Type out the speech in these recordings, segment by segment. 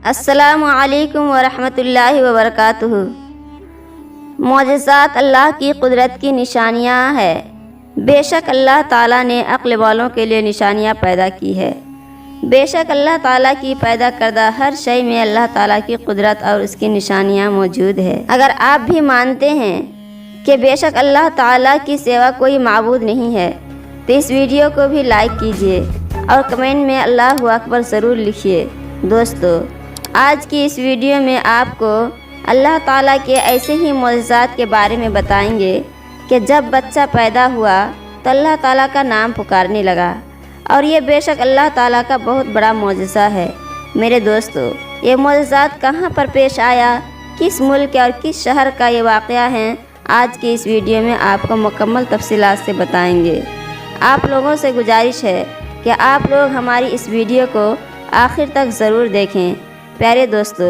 السلام علیکم ورحمۃ اللہ وبرکاتہ۔ معجزات اللہ کی قدرت کی نشانیاں ہے۔ بے شک اللہ تعالیٰ نے عقل والوں کے لیے نشانیاں پیدا کی ہے۔ بے شک اللہ تعالیٰ کی پیدا کردہ ہر شے میں اللہ تعالیٰ کی قدرت اور اس کی نشانیاں موجود ہے۔ اگر آپ بھی مانتے ہیں کہ بے شک اللہ تعالیٰ کی سوا کوئی معبود نہیں ہے تو اس ویڈیو کو بھی لائک کیجیے اور کمنٹ میں اللہ اکبر ضرور لکھیے۔ دوستو، آج کی اس ویڈیو میں آپ کو اللہ تعالیٰ کے ایسے ہی معجزات کے بارے میں بتائیں گے کہ جب بچہ پیدا ہوا تو اللہ تعالیٰ کا نام پکارنے لگا، اور یہ بے شک اللہ تعالیٰ کا بہت بڑا معجزہ ہے۔ میرے دوستو، یہ معجزات کہاں پر پیش آیا، کس ملک اور کس شہر کا یہ واقعہ ہے، آج کی اس ویڈیو میں آپ کو مکمل تفصیلات سے بتائیں گے۔ آپ لوگوں سے گزارش ہے کہ آپ لوگ ہماری اس ویڈیو کو آخر تک ضرور دیکھیں۔ پیارے دوستو،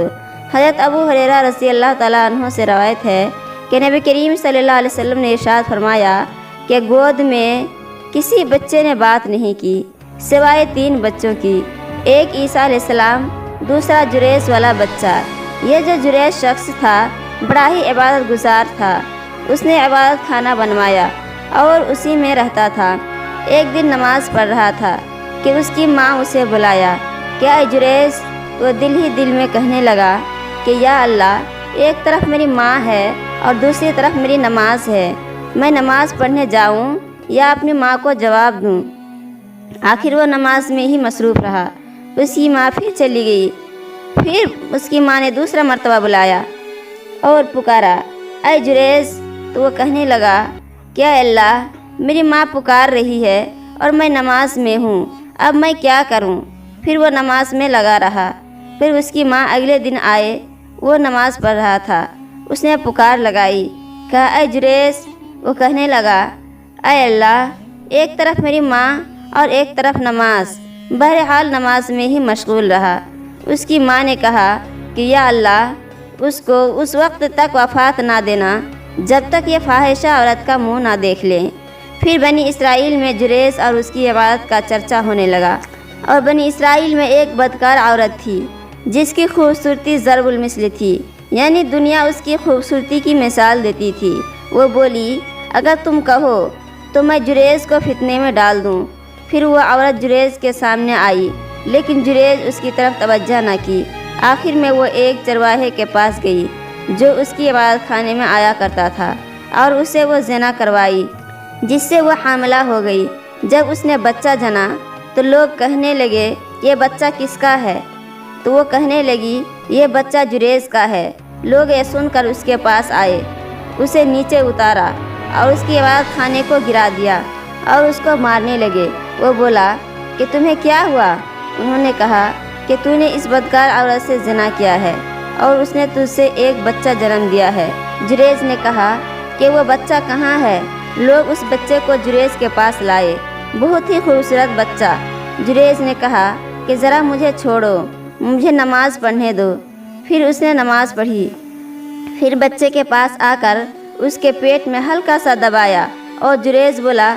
حضرت ابو ہریرہ رضی اللہ تعالیٰ عنہ سے روایت ہے کہ نبی کریم صلی اللہ علیہ وسلم نے ارشاد فرمایا کہ گود میں کسی بچے نے بات نہیں کی سوائے 3 بچوں کی، ایک عیسیٰ علیہ السلام، دوسرا جریس والا بچہ۔ یہ جو جریس شخص تھا بڑا ہی عبادت گزار تھا، اس نے عبادت خانہ بنوایا اور اسی میں رہتا تھا۔ ایک دن نماز پڑھ رہا تھا کہ اس کی ماں اسے بلایا کہ اے جریس، وہ دل ہی دل میں کہنے لگا کہ یا اللہ، ایک طرف میری ماں ہے اور دوسری طرف میری نماز ہے، میں نماز پڑھنے جاؤں یا اپنی ماں کو جواب دوں؟ آخر وہ نماز میں ہی مصروف رہا۔ اس کی ماں پھر چلی گئی۔ پھر اس کی ماں نے دوسرا مرتبہ بلایا اور پکارا، اے جریس، تو وہ کہنے لگا کہ اے اللہ، میری ماں پکار رہی ہے اور میں نماز میں ہوں، اب میں کیا کروں؟ پھر وہ نماز میں لگا رہا۔ پھر اس کی ماں اگلے دن آئے، وہ نماز پڑھ رہا تھا، اس نے پکار لگائی، کہا اے جریس، وہ کہنے لگا اے اللہ، ایک طرف میری ماں اور ایک طرف نماز، بہرحال نماز میں ہی مشغول رہا۔ اس کی ماں نے کہا کہ یا اللہ، اس کو اس وقت تک وفات نہ دینا جب تک یہ فاحشہ عورت کا منہ نہ دیکھ لیں۔ پھر بنی اسرائیل میں جریس اور اس کی عبادت کا چرچا ہونے لگا، اور بنی اسرائیل میں ایک بدکار عورت تھی جس کی خوبصورتی ضرب المثل تھی، یعنی دنیا اس کی خوبصورتی کی مثال دیتی تھی۔ وہ بولی، اگر تم کہو تو میں جریس کو فتنے میں ڈال دوں۔ پھر وہ عورت جریس کے سامنے آئی، لیکن جریس اس کی طرف توجہ نہ کی۔ آخر میں وہ ایک چرواہے کے پاس گئی جو اس کی عبادت خانے میں آیا کرتا تھا، اور اسے وہ زنا کروائی، جس سے وہ حاملہ ہو گئی۔ جب اس نے بچہ جنا تو لوگ کہنے لگے یہ بچہ کس کا ہے؟ تو وہ کہنے لگی یہ بچہ جریس کا ہے۔ لوگ یہ سن کر اس کے پاس آئے، اسے نیچے اتارا اور اس کی عبادت خانے کو گرا دیا اور اس کو مارنے لگے۔ وہ بولا کہ تمہیں کیا ہوا؟ انہوں نے کہا کہ تو نے اس بدکار عورت سے زنا کیا ہے اور اس نے تجھ سے ایک بچہ جنم دیا ہے۔ جریس نے کہا کہ وہ بچہ کہاں ہے؟ لوگ اس بچے کو جریس کے پاس لائے، بہت ہی خوبصورت بچہ۔ جریس نے کہا کہ ذرا مجھے چھوڑو، مجھے نماز پڑھنے دو۔ پھر اس نے نماز پڑھی۔ پھر بچے کے پاس آ کر اس کے پیٹ میں ہلکا سا دبایا، اور جریس بولا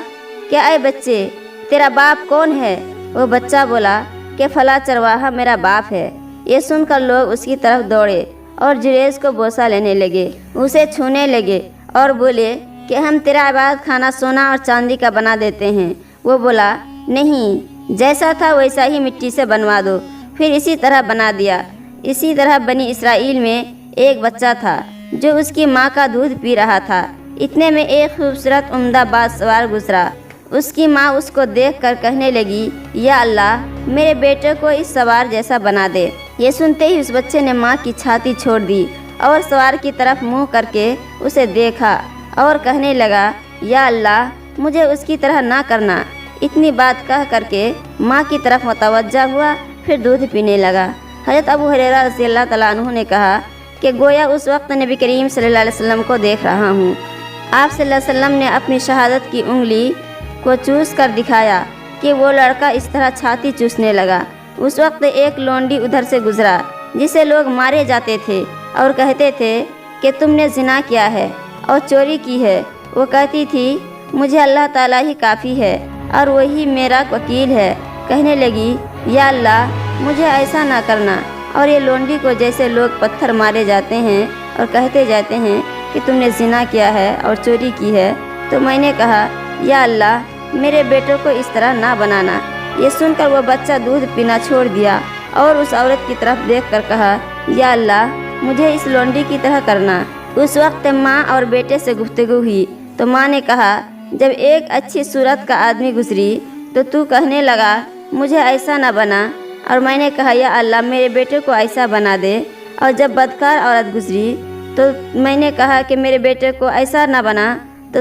کہ اے بچے، تیرا باپ کون ہے؟ وہ بچہ بولا کہ فلاں چرواہا میرا باپ ہے۔ یہ سن کر لوگ اس کی طرف دوڑے اور جریس کو بوسہ لینے لگے، اسے چھونے لگے اور بولے کہ ہم تیرا عبادت خانہ سونا اور چاندی کا بنا دیتے ہیں۔ وہ بولا نہیں، جیسا تھا ویسا ہی مٹی سے بنوا دو۔ پھر اسی طرح بنا دیا۔ اسی طرح بنی اسرائیل میں ایک بچہ تھا جو اس کی ماں کا دودھ پی رہا تھا۔ اتنے میں ایک خوبصورت عمدہ باز سوار گزرا۔ اس کی ماں اس کو دیکھ کر کہنے لگی، یا اللہ، میرے بیٹے کو اس سوار جیسا بنا دے۔ یہ سنتے ہی اس بچے نے ماں کی چھاتی چھوڑ دی اور سوار کی طرف منہ کر کے اسے دیکھا اور کہنے لگا، یا اللہ، مجھے اس کی طرح نہ کرنا۔ اتنی بات کہہ کر کے ماں کی طرف متوجہ ہوا، پھر دودھ پینے لگا۔ حضرت ابو ہریرہ رضی اللہ تعالیٰ عنہ نے کہا کہ گویا اس وقت نبی کریم صلی اللہ علیہ وسلم کو دیکھ رہا ہوں۔ آپ صلی اللہ علیہ وسلم نے اپنی شہادت کی انگلی کو چوس کر دکھایا کہ وہ لڑکا اس طرح چھاتی چوسنے لگا۔ اس وقت ایک لونڈی ادھر سے گزرا جسے لوگ مارے جاتے تھے اور کہتے تھے کہ تم نے زنا کیا ہے اور چوری کی ہے۔ وہ کہتی تھی مجھے اللہ تعالیٰ ہی کافی ہے اور وہی میرا وکیل ہے۔ کہنے لگی، یا اللہ، مجھے ایسا نہ کرنا اور یہ لونڈی کو جیسے لوگ پتھر مارے جاتے ہیں اور کہتے جاتے ہیں کہ تم نے زنا کیا ہے اور چوری کی ہے، تو میں نے کہا یا اللہ میرے بیٹوں کو اس طرح نہ بنانا۔ یہ سن کر وہ بچہ دودھ پینا چھوڑ دیا اور اس عورت کی طرف دیکھ کر کہا یا اللہ مجھے اس لونڈی کی طرح کرنا۔ اس وقت ماں اور بیٹے سے گفتگو ہوئی تو ماں نے کہا جب ایک اچھی صورت کا آدمی گزری تو کہنے لگا مجھے ایسا نہ بنا، اور میں نے کہا یا اللہ میرے بیٹے کو ایسا بنا دے۔ اور جب بدکار عورت گزری تو میں نے کہا کہ میرے بیٹے کو ایسا نہ بنا،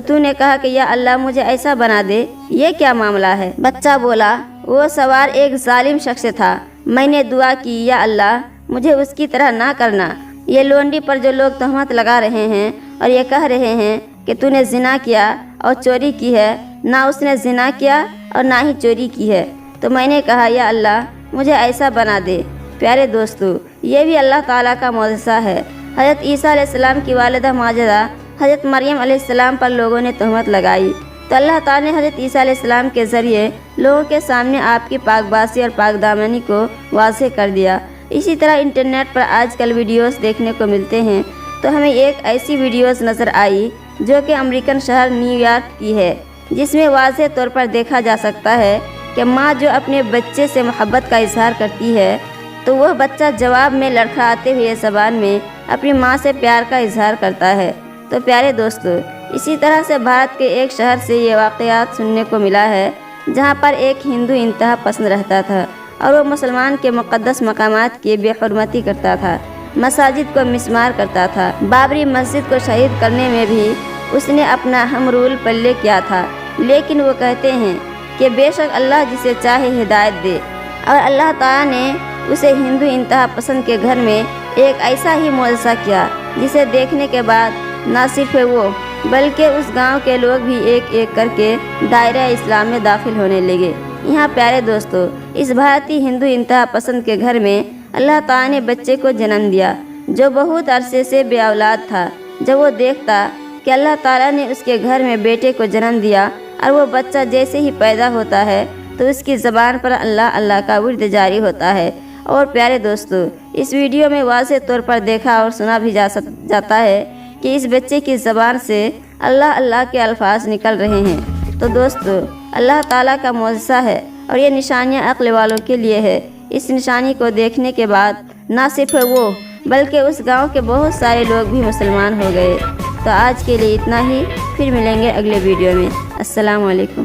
تو نے کہا کہ یا اللہ مجھے ایسا بنا دے۔ یہ کیا معاملہ ہے؟ بچہ بولا وہ سوار ایک ظالم شخص تھا، میں نے دعا کی یا اللہ مجھے اس کی طرح نہ کرنا۔ یہ لونڈی پر جو لوگ تہمت لگا رہے ہیں اور یہ کہہ رہے ہیں کہ تو نے زنا کیا اور چوری کی ہے، نہ اس نے زنا کیا اور نہ ہی چوری کی ہے، تو میں نے کہا یا اللہ مجھے ایسا بنا دے۔ پیارے دوستو، یہ بھی اللہ تعالیٰ کا معجزہ ہے۔ حضرت عیسیٰ علیہ السلام کی والدہ ماجدہ حضرت مریم علیہ السلام پر لوگوں نے تہمت لگائی، تو اللہ تعالیٰ نے حضرت عیسیٰ علیہ السلام کے ذریعے لوگوں کے سامنے آپ کی پاک بازی اور پاک دامنی کو واضح کر دیا۔ اسی طرح انٹرنیٹ پر آج کل ویڈیوز دیکھنے کو ملتے ہیں، تو ہمیں ایک ایسی ویڈیوز نظر آئی جو کہ امریکن شہر نیو یارک کی ہے، جس میں واضح طور پر دیکھا جا سکتا ہے کہ ماں جو اپنے بچے سے محبت کا اظہار کرتی ہے تو وہ بچہ جواب میں لڑکھڑاتے ہوئے زبان میں اپنی ماں سے پیار کا اظہار کرتا ہے۔ تو پیارے دوستو، اسی طرح سے بھارت کے ایک شہر سے یہ واقعات سننے کو ملا ہے جہاں پر ایک ہندو انتہا پسند رہتا تھا اور وہ مسلمان کے مقدس مقامات کی بے حرمتی کرتا تھا، مساجد کو مسمار کرتا تھا۔ بابری مسجد کو شہید کرنے میں بھی اس نے اپنا اہم رول پلے کیا تھا، لیکن وہ کہتے ہیں کہ بے شک اللہ جسے چاہے ہدایت دے، اور اللہ تعالیٰ نے اسے ہندو انتہا پسند کے گھر میں ایک ایسا ہی معجزہ کیا جسے دیکھنے کے بعد نہ صرف وہ بلکہ اس گاؤں کے لوگ بھی ایک ایک کر کے دائرہ اسلام میں داخل ہونے لگے۔ یہاں پیارے دوستو، اس بھارتی ہندو انتہا پسند کے گھر میں اللہ تعالیٰ نے بچے کو جنم دیا جو بہت عرصے سے بے اولاد تھا۔ جب وہ دیکھتا کہ اللہ تعالیٰ نے اس کے گھر میں بیٹے کو جنم دیا اور وہ بچہ جیسے ہی پیدا ہوتا ہے تو اس کی زبان پر اللہ اللہ کا ورد جاری ہوتا ہے۔ اور پیارے دوستو، اس ویڈیو میں واضح طور پر دیکھا اور سنا بھی جاتا ہے کہ اس بچے کی زبان سے اللہ اللہ کے الفاظ نکل رہے ہیں۔ تو دوستو، اللہ تعالیٰ کا معجزہ ہے اور یہ نشانیاں عقل والوں کے لیے ہے۔ اس نشانی کو دیکھنے کے بعد نہ صرف وہ بلکہ اس گاؤں کے بہت سارے لوگ بھی مسلمان ہو گئے۔ تو آج کے لیے اتنا ہی، پھر ملیں گے اگلے ویڈیو میں۔ السلام علیکم۔